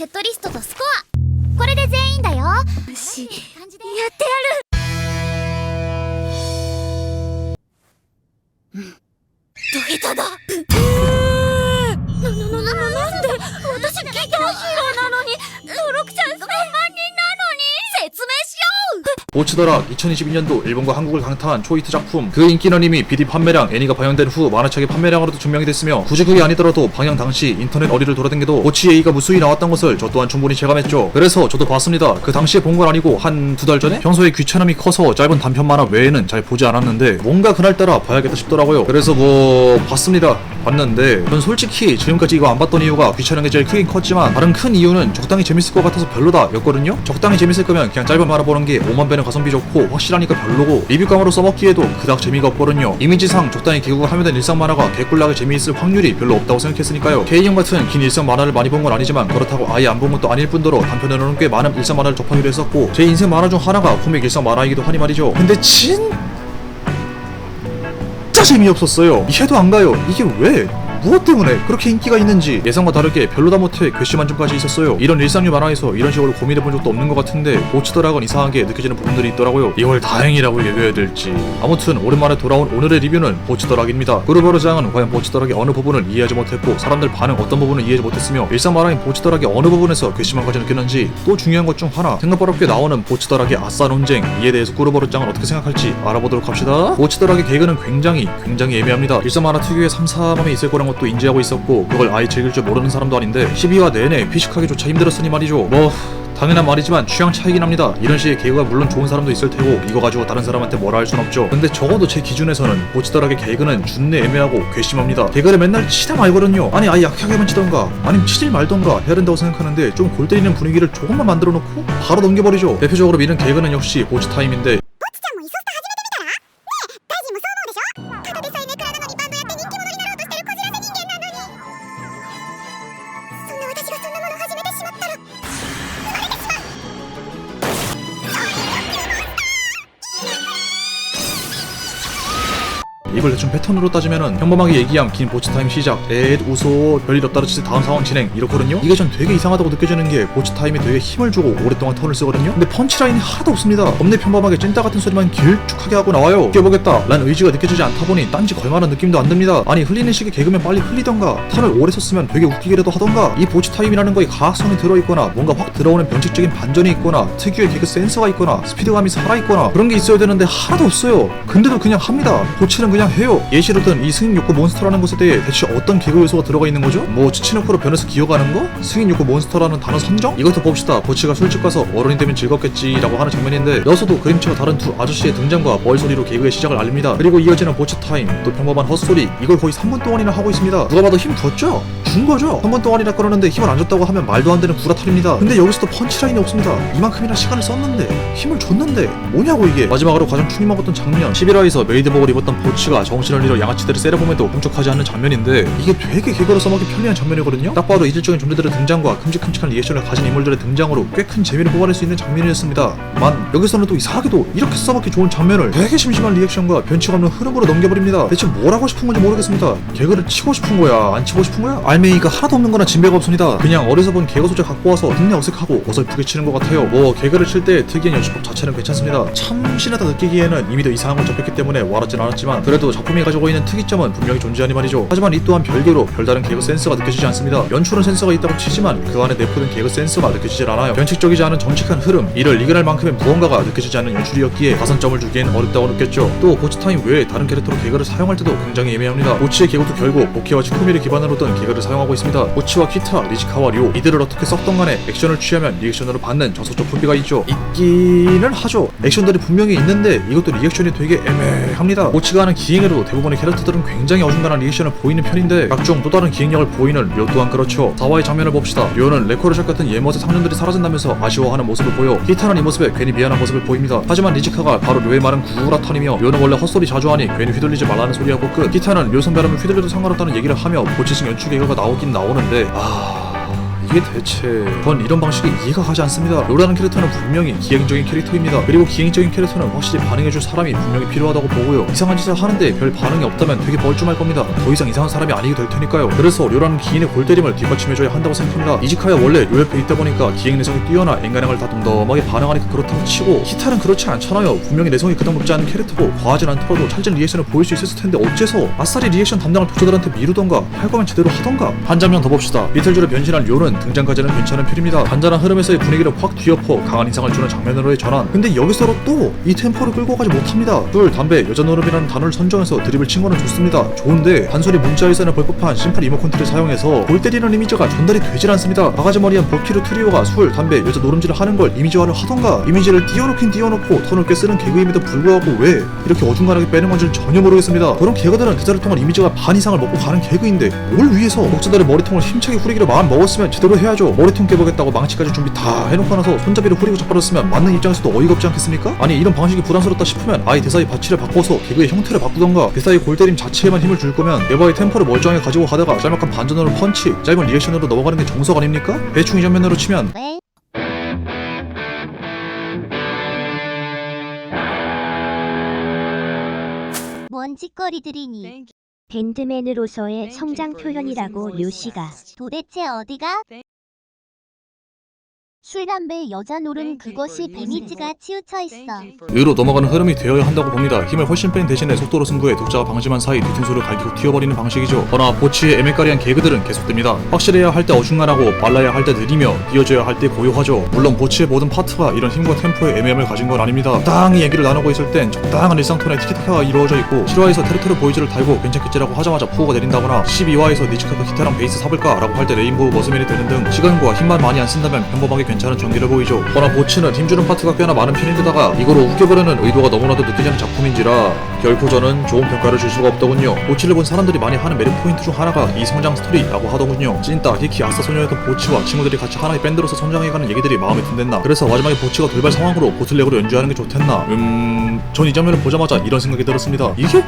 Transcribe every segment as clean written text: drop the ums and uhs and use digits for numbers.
セットリストとスコア、これで全員だよ。よし、やってやる。下手だ。なんで私ギターヒーローなのに登録者3万人なのに。説明しよう。보츠더락 2022년도 일본과 한국을 강타한 초히트 작품. 그 인기는 이미 BD 판매량, 애니가 방영된 후 만화책의 판매량으로도 증명이 됐으며 굳이 그게 아니더라도 방영 당시 인터넷 어리를 돌아다녀도 보치 A가 무수히 나왔던 것을 저 또한 충분히 체감했죠. 그래서 저도 봤습니다. 그 당시에 본 건 아니고 한 두 달 전에? 평소에 귀찮음이 커서 짧은 단편 만화 외에는 잘 보지 않았는데 뭔가 그날따라 봐야겠다 싶더라고요. 그래서 봤습니다. 봤는데 전 솔직히 지금까지 이거 안 봤던 이유가 귀찮은 게 제일 크긴 컸지만 다른 큰 이유는 적당히 재밌을 것 같아서 별로다 였거든요. 적당히 재밌을 거면 그냥 짧은 만화 보는 게 5만 배는 가성비 좋고 확실하니까 별로고 리뷰감으로 써먹기에도 그닥 재미가 없거든요. 이미지상 적당히 개국을 하면 된 일상 만화가 개꿀나게 재미있을 확률이 별로 없다고 생각했으니까요. K형 같은 긴 일상 만화를 많이 본 건 아니지만 그렇다고 아예 안 본 것도 아닐 뿐더러 단편으로는 꽤 많은 일상 만화를 접하기로 했었고 제 인생 만화 중 하나가 코믹 일상 만화이기도 하니 말이죠. 근데 진짜 재미없었어요. 이해도 안 가요. 이게 왜? 무엇 때문에 그렇게 인기가 있는지 예상과 다르게 별로다 못해 괘씸한 점까지 있었어요. 이런 일상류 만화에서 이런 식으로 고민해본 적도 없는 것 같은데 보츠더락은 이상하게 느껴지는 부분들이 있더라고요. 이걸 다행이라고 얘기해야 될지. 아무튼 오랜만에 돌아온 오늘의 리뷰는 보츠더락입니다. 꾸르버르장은 과연 보츠더락의 어느 부분을 이해하지 못했고 사람들 반응 어떤 부분을 이해하지 못했으며 일상 만화인 보츠더락의 어느 부분에서 괘씸한까지 느꼈는지, 또 중요한 것 중 하나 생각보다 나오는 보츠더락의 아싸 논쟁, 이에 대해서 꾸르버르장은 어떻게 생각할지 알아보도록 합시다. 보츠더락의 개그는 굉장히 애매합니다. 일상 만화 특유의 삼삼함이 있을 거란 것도 인지하고 있었고 그걸 아예 즐길 줄 모르는 사람도 아닌데 12화 내내 피식하기조차 힘들었으니 말이죠. 당연한 말이지만 취향 차이긴 합니다. 이런 식의 개그가 물론 좋은 사람도 있을 테고 이거 가지고 다른 사람한테 뭐라 할 순 없죠. 근데 적어도 제 기준에서는 보츠더락의 개그는 준내 애매하고 괘씸합니다. 개그를 맨날 치다 말거든요. 아니 아예 약하게만 치던가 아니면 치질 말던가 해야 된다고 생각하는데 좀 골 때리는 분위기를 조금만 만들어 놓고 바로 넘겨버리죠. 대표적으로 미는 개그는 역시 보츠타임인데 이걸 대충 패턴으로 따지면은 평범하게 얘기함 긴 보츠타임 시작 웃어 별일 없다로 치듯 다음 상황 진행 이렇거든요. 이게 전 되게 이상하다고 느껴지는 게 보츠타임이 되게 힘을 주고 오랫동안 턴을 쓰거든요. 근데 펀치라인이 하나도 없습니다. 겁내 평범하게 찐따 같은 소리만 길쭉하게 하고 나와요. 이겨보겠다 란 의지가 느껴지지 않다 보니 딴지 걸만한 느낌도 안 듭니다. 아니 흘리는 식의 개그면 빨리 흘리던가 턴을 오래 썼으면 되게 웃기게라도 하던가. 이 보츠타임이라는 거에 가학성이 들어있거나 뭔가 확 들어오는 변칙적인 반전이 있거나 특유의 개그 센서가 있거나 스피드감이 살아있거나 그런 게 있어야 되는데 하나도 없어요. 근데도 그냥 합니다. 보츠는 그냥 해요. 예시로든 이 승인 욕구 몬스터라는 것에 대해 대체 어떤 개그 요소가 들어가 있는 거죠? 치치노코로 변해서 기어가는 거? 승인 욕구 몬스터라는 단어 선정? 이것도 봅시다. 보츠가 술집 가서 어른이 되면 즐겁겠지라고 하는 장면인데 여서도 그림체가 다른 두 아저씨의 등장과 벌소리로 개그의 시작을 알립니다. 그리고 이어지는 보츠타임, 또 평범한 헛소리, 이걸 거의 3분 동안이나 하고 있습니다. 누가 봐도 힘 줬죠? 준 거죠? 3분 동안이나 그러는데 힘을 안 줬다고 하면 말도 안 되는 구라탈입니다. 근데 여기서도 펀치라인이 없습니다. 이만큼이나 시간을 썼는데 힘을 줬는데 뭐냐고 이게. 마지막으로 가장 충이 먹었던 장면, 11화에서 메이드복을 입었던 보츠가 정신을 잃어 양아치들을 세려보면도 끔찍하지 않는 장면인데 이게 되게 개그로 써먹기 편리한 장면이거든요. 딱 봐도 이질적인 존재들의 등장과 큼직큼직한 리액션을 가진 인물들의 등장으로 꽤 큰 재미를 뽑아낼 수 있는 장면이었습니다만 여기서는 또 이상하게도 이렇게 써먹기 좋은 장면을 되게 심심한 리액션과 변칙 없는 흐름으로 넘겨버립니다. 대체 뭘 하고 싶은 건지 모르겠습니다. 개그를 치고 싶은 거야 안 치고 싶은 거야? 알맹이가 하나도 없는 거나 진배가 없습니다. 그냥 어디서 본 개그 소재 갖고 와서 듣내 어색하고 어설프게 치는 것 같아요. 개그를 칠 때 특이한 연출법 자체는 괜찮습니다. 참 신하다 느끼기에는 이미 더 이상한 걸 접했기 때문에 와닿진 않았지만 그래도 작품이 가지고 있는 특이점은 분명히 존재하니 말이죠. 하지만 이 또한 별개로 별다른 개그 센스가 느껴지지 않습니다. 연출은 센스가 있다고 치지만 그 안에 내포된 개그 센스가 느껴지질 않아요. 변칙적이지 않은 정직한 흐름, 이를 이겨낼 만큼의 무언가가 느껴지지 않는 연출이었기에 가산점을 주기엔 어렵다고 느꼈죠. 또 보츠타임 외에 다른 캐릭터로 개그를 사용할 때도 굉장히 애매합니다. 보츠의 개그도 결국 보케와 치쿠미를 기반으로 둔 개그를 사용하고 있습니다. 보츠와 키타, 리지카와 료, 이들을 어떻게 썩던 간에 액션을 취하면 리액션으로 받는 저소적 소비가 있죠. 있기는 하죠. 액션들이 분명히 있는데 이것도 리액션이 되게 애매합니다. 보츠가 하는 기행에도 대부분의 캐릭터들은 굉장히 어중간한 리액션을 보이는 편인데 각종 또 다른 기행력을 보이는 료 또한 그렇죠. 4화의 장면을 봅시다. 료는 레코르샷 같은 예멋의 상년들이 사라진다면서 아쉬워하는 모습을 보여 키타는 이 모습에 괜히 미안한 모습을 보입니다. 하지만 리지카가 바로 료의 말은 구라탄이며 료는 원래 헛소리 자주 하니 괜히 휘둘리지 말라는 소리하고 끝. 키타는 료 선배라면 휘둘려도 상관없다는 얘기를 하며 보치식 연출 개그가 나오긴 나오는데 이게 이게 대체 전 이런 방식이 이해가 가지 않습니다. 로라는 캐릭터는 분명히 기행적인 캐릭터입니다. 그리고 기행적인 캐릭터는 확실히 반응해줄 사람이 분명히 필요하다고 보고요. 이상한 짓을 하는데 별 반응이 없다면 되게 벌쭘할 겁니다. 더 이상 이상한 사람이 아니게 될 테니까요. 그래서 료라는 기인의 골때림을 뒷받침해줘야 한다고 생각합니다. 이지카야 원래 료 옆에 있다 보니까 기행 내성이 뛰어나 엔간행을 다 덤덤하게 반응하니까 그렇다고 치고 히타는 그렇지 않잖아요. 분명히 내성이 그닥 높지 않은 캐릭터고 과하진 않더라도 찰진 리액션을 보일 수 있었을 텐데 어째서 아싸리 리액션 담당을 독자들한테 미루던가 할 거면 제대로 하던가. 한 장면 더 봅시다. 비틀즈로 변신한 료는 등장까지는 괜찮은 편입니다. 간단한 흐름에서의 분위기를 확 뒤엎어 강한 인상을 주는 장면으로의 전환. 근데 여기서도 또 이 템포를 끌고 가지 못합니다. 술, 담배, 여자 노름이라는 단어를 선정해서 드립을 친 거는 좋습니다. 좋은데 단순히 문자에서는 볼 법한 심플 이모컨트를 사용해서 골 때리는 이미지가 전달이 되질 않습니다. 바가지 머리한 보키르 트리오가 술, 담배, 여자 노름질을 하는 걸 이미지화를 하던가. 이미지를 띄워놓긴 띄워놓고 더 넓게 쓰는 개그임에도 불구하고 왜 이렇게 어중간하게 빼는 건지는 전혀 모르겠습니다. 그런 개그들은 대사를 통한 이미지가 반 이상을 먹고 가는 개그인데 뭘 위해서 독자들의 머리통을 힘차게 후리기로 마음 먹었으면 제대로 해야죠. 머리통 깨보겠다고 망치까지 준비 다 해놓고 나서 손잡이를 후리고 자빠졌으면 맞는 입장에서도 어이가 없지 않겠습니까? 아니 이런 방식이 부담스럽다 싶으면 아예 대사의 바치를 바꿔서 개그의 형태를 바꾸던가. 대사의 골때림 자체에만 힘을 줄 거면 에바의 템포를 멀쩡하게 가지고 가다가 짤막한 반전으로 펀치, 짧은 리액션으로 넘어가는 게 정석 아닙니까? 대충 이 장면으로 치면 왜? 뭔 짓거리들이니? 밴드맨으로서의 성장 표현이라고 료씨가 도대체 어디가? 술, 담배, 여자 노름 그것이 데미지가 치우쳐 있어. 의로 넘어가는 흐름이 되어야 한다고 봅니다. 힘을 훨씬 뺀 대신에 속도로 승부해 독자가 방심한 사이 뒤통수를 갈기고 튀어버리는 방식이죠. 그러나 보치의 애매까리한 개그들은 계속됩니다. 확실해야 할 때 어중간하고 빨라야 할 때 느리며 띄워줘야 할 때 고요하죠. 물론 보치의 모든 파트가 이런 힘과 템포의 애매함을 가진 건 아닙니다. 적당히 얘기를 나누고 있을 땐 적당한 일상톤의 티키타카가 이루어져 있고 7화에서 테르테르 보이즈를 달고 괜찮겠지라고 하자마자 푸어가 내린다거나 12화에서 니치카가 기타랑 베이스 사볼까 라고 할 때 레인보우 머스맨이 되는 등 시간과 힘만 많이 안 쓴다면 평범하게 괜찮은 전기를 보이죠. 그러나 보치는 힘주는 파트가 꽤나 많은 편인데다가 이거로 웃겨보려는 의도가 너무나도 느끼지 않는 작품인지라 결코 저는 좋은 평가를 줄 수가 없더군요. 보치를 본 사람들이 많이 하는 매력 포인트 중 하나가 이 성장 스토리라고 하더군요. 찐따 히키 아싸 소녀였던 보치와 친구들이 같이 하나의 밴드로서 성장해가는 얘기들이 마음에 든댔나. 그래서 마지막에 보치가 돌발 상황으로 보틀렉으로 연주하는 게 좋댔나. 전 이 장면을 보자마자 이런 생각이 들었습니다. 이게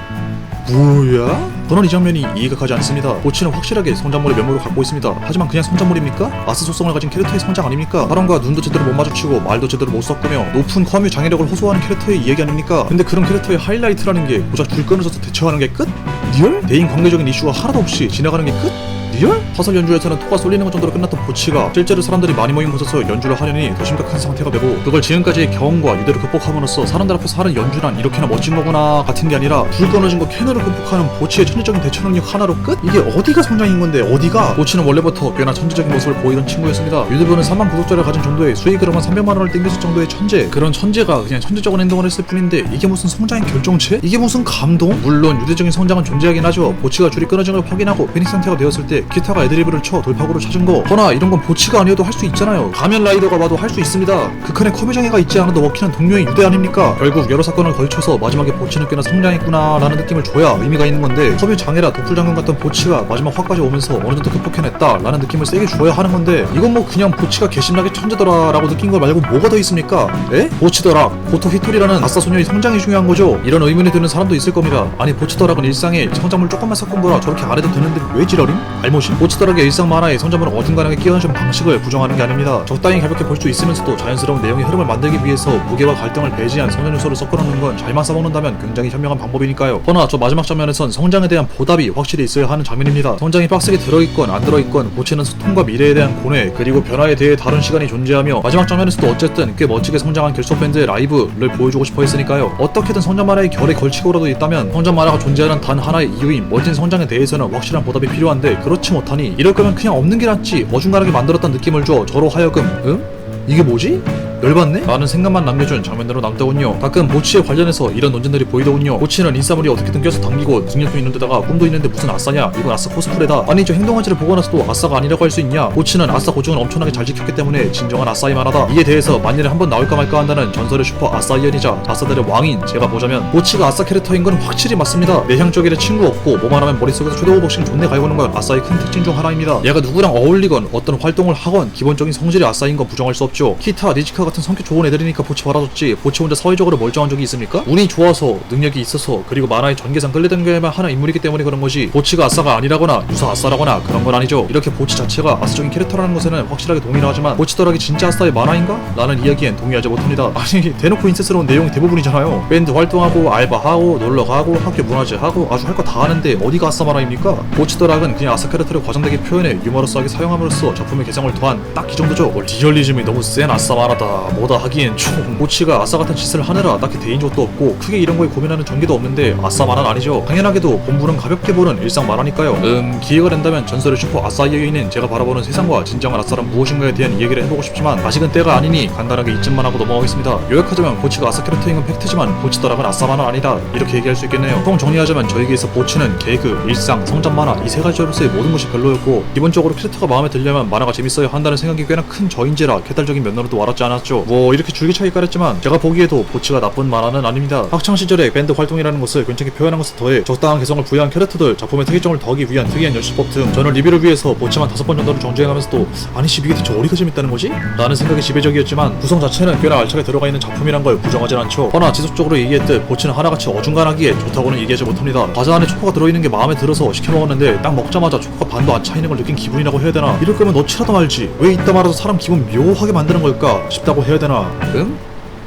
뭐야? 저는 이 장면이 이해가 가지 않습니다. 보치는 확실하게 성장물의 면모를 갖고 있습니다. 하지만 그냥 성장물입니까? 아스 속성을 가진 캐릭터의 성장 아닙니까? 사람과 눈도 제대로 못 마주치고 말도 제대로 못 섞으며 높은 커뮤 장애력을 호소하는 캐릭터의 이야기 아닙니까? 근데 그런 캐릭터의 하이라이트라는 게 고작 줄 끊어져서 대처하는 게 끝? 리얼? 대인 관계적인 이슈가 하나도 없이 지나가는 게 끝? 리얼? 사설 연주에서는 토가 쏠리는 것 정도로 끝났던 보치가 실제로 사람들이 많이 모인 곳에서 연주를 하려니 더 심각한 상태가 되고 그걸 지금까지의 경험과 유대로 극복함으로써 사람들 앞에서 하는 연주란 이렇게나 멋진 거구나 같은 게 아니라 불 끊어진 거 캔으로 극복하는 보치의 천재적인 대처 능력 하나로 끝? 이게 어디가 성장인 건데 어디가? 보치는 원래부터 꽤나 천재적인 모습을 보이던 친구였습니다. 유튜브는 3만 구독자를 가진 정도의 수익으로만 300만 원을 땡겼을 정도의 천재. 그런 천재가 그냥 천재적인 행동을 했을 뿐인데 이게 무슨 성장의 결정체? 이게 무슨 감동? 물론 유대적인 성장은 존재하긴 하죠. 보치가 줄이 끊어진 걸 확인하고 패닉 상태가 되었을 때 기타가 애드리브를 쳐 돌파구로 찾은 거. 허나 이런 건 보치가 아니어도 할 수 있잖아요. 가면 라이더가 봐도 할 수 있습니다. 극한의 커뮤 장애가 있지 않아도 먹히는 동료의 유대 아닙니까? 결국 여러 사건을 걸쳐서 마지막에 보치는 꽤나 성장했구나 라는 느낌을 줘야 의미가 있는 건데 커뮤 장애라 독불장군 같던 보치가 마지막 화까지 오면서 어느 정도 극복해냈다 라는 느낌을 세게 줘야 하는 건데 이건 뭐 그냥 보치가 개심나게 천재더라 라고 느낀 거 말고 뭐가 더 있습니까? 에? 보치더락, 고토 히토리라는 아싸 소녀의 성장이 중요한 거죠? 이런 의문이 드는 사람도 있을 겁니다. 아니 보치더락은 일상에 성장물 조금만 섞은 거라 저렇게 안 해도 되는데 왜 지랄임? 알못이? 보치더락의 일상 만화에 성장물을 어중간하게 끼워넣은 방식을 부정하는 게 아닙니다. 적당히 가볍게 볼 수 있으면서도 자연스러운 내용의 흐름을 만들기 위해서 무게와 갈등을 배제한 성장 요소를 섞어놓는 건 잘만 써먹는다면 굉장히 현명한 방법이니까요. 허나 저 마지막 장면에선 성장에 대한 보답이 확실히 있어야 하는 장면입니다. 성장이 빡세게 들어있건 안 들어있건 보치는 소통과 미래에 대한 고뇌 그리고 변화에 대해 다룬 시간이 존재하며 마지막 장면에서도 어쨌든 꽤 멋지게 성장한 결속 밴드의 라이브를 보여주고 싶어 했으니까요. 어떻게든 성장 만화의 결에 걸치고라도 있다면 성장 만화가 존재하는 단 하나의 이유인 멋진 성장에 대해서는 확실한 보답이 필요한데 그렇지 못하니 이럴 거면 그냥 없는 게 낫지 어중간하게 만들었다는 느낌을 줘 저로 하여금 이게 뭐지? 열받네? 라는 생각만 남겨준 장면으로 남더군요. 가끔 보치에 관련해서 이런 논쟁들이 보이더군요. 보치는 인싸물이 어떻게든 껴서 당기고 능력도 있는데다가 꿈도 있는데 무슨 아싸냐? 이건 아싸 코스프레다. 아니 저 행동한지를 보고 나서도 아싸가 아니라고 할 수 있냐? 보치는 아싸 고증을 엄청나게 잘 지켰기 때문에 진정한 아싸이만 하다. 이에 대해서 만일에 한번 나올까 말까 한다는 전설의 슈퍼 아싸이언이자 아싸들의 왕인 제가 보자면 보치가 아싸 캐릭터인 건 확실히 맞습니다. 내향적이래 친구 없고 뭐만 하면 머릿속에서 최대호 복싱 존내 갈고는 건 아싸의 큰 특징 중 하나입니다. 얘가 누구랑 어울리건 어떤 활동을 하건 기본적인 성질이 아싸인 건 부정할 수 없죠. 키타, 니치카 같은 같은 성격 좋은 애들이니까 보치 받아줬지 보치 혼자 사회적으로 멀쩡한 적이 있습니까? 운이 좋아서 능력이 있어서 그리고 만화의 전개상 끌려당겨야만 하는 인물이기 때문에 그런 거지 보치가 아싸가 아니라거나 유사 아싸라거나 그런 건 아니죠. 이렇게 보치 자체가 아싸적인 캐릭터라는 것에는 확실하게 동의를 하지만 보치 덜하기 진짜 아싸의 만화인가? 라는 이야기엔 동의하지 못합니다. 아니 대놓고 인세스러운 내용이 대부분이잖아요. 밴드 활동하고 알바하고 놀러가고 학교 문화제하고 아주 할 거 다 하는데 어디가 아싸 만화입니까? 보치 덜학은 그냥 아싸 캐릭터를 과장되게 표현해 유머러스하게 사용함으로써 작품의 개성을 더한 딱 이 정도죠. 리얼리즘이 너무 센 아싸 만화다 뭐다 하기엔 좀 보치가 아싸 같은 짓을 하느라 딱히 대인 적도 없고 크게 이런 거에 고민하는 전개도 없는데 아싸 만화는 아니죠. 당연하게도 본부는 가볍게 보는 일상 만화니까요. 기회가 된다면 전설의 슈퍼 아싸 여인인 제가 바라보는 세상과 진정한 아싸란 무엇인가에 대한 이야기를 해보고 싶지만 아직은 때가 아니니 간단하게 이쯤만 하고 넘어가겠습니다. 요약하자면 보치가 아싸 캐릭터인 건 팩트지만 보치 덜학은 아싸 만화는 아니다 이렇게 얘기할 수 있겠네요. 총 정리하자면 저에게서 보치는 개그, 일상, 성장 만화 이 세 가지로서의 모든 것이 별로였고 기본적으로 캐릭터가 마음에 들려면 만화가 재밌어야 한다는 생각이 꽤나 큰 저인지라 개딸적인 면으로도 와닿지 않았죠. 뭐 이렇게 줄기차게 깔았지만 제가 보기에도 보치가 나쁜 만화는 아닙니다. 학창시절에 밴드 활동이라는 것을 괜찮게 표현한 것에 더해 적당한 개성을 부여한 캐릭터들, 작품의 특이점을 더하기 위한 특이한 연출법 등 저는 리뷰를 위해서 보치만 5번 정도를 정주행하면서도 아니 이게 대체 어디가 재밌다는 거지? 라는 생각이 지배적이었지만 구성 자체는 꽤나 알차게 들어가 있는 작품이란 걸 부정하진 않죠. 허나 지속적으로 얘기했듯 보치는 하나같이 어중간하기에 좋다고는 얘기하지 못합니다. 과자 안에 초코가 들어있는 게 마음에 들어서 시켜먹었는데 딱 먹자마자 초코가 반도 안 차있는 걸 느낀 기분이라고 해야 되나? 이럴 거면 넣지라도 말지 왜 이따 말아서 사람 기분 묘하게 만드는 걸까 싶다고 해야 되나?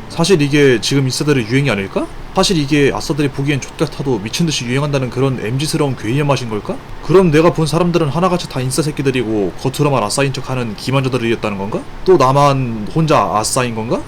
사실 이게 지금 인싸들의 유행이 아닐까? 사실 이게 아싸들이 보기엔 족같아도 미친듯이 유행한다는 그런 MZ스러운 괴이의 맛인 걸까? 그럼 내가 본 사람들은 하나같이 다 인싸 새끼들이고 겉으로만 아싸인 척하는 기만저들이었다는 건가? 또 나만 혼자 아싸인 건가?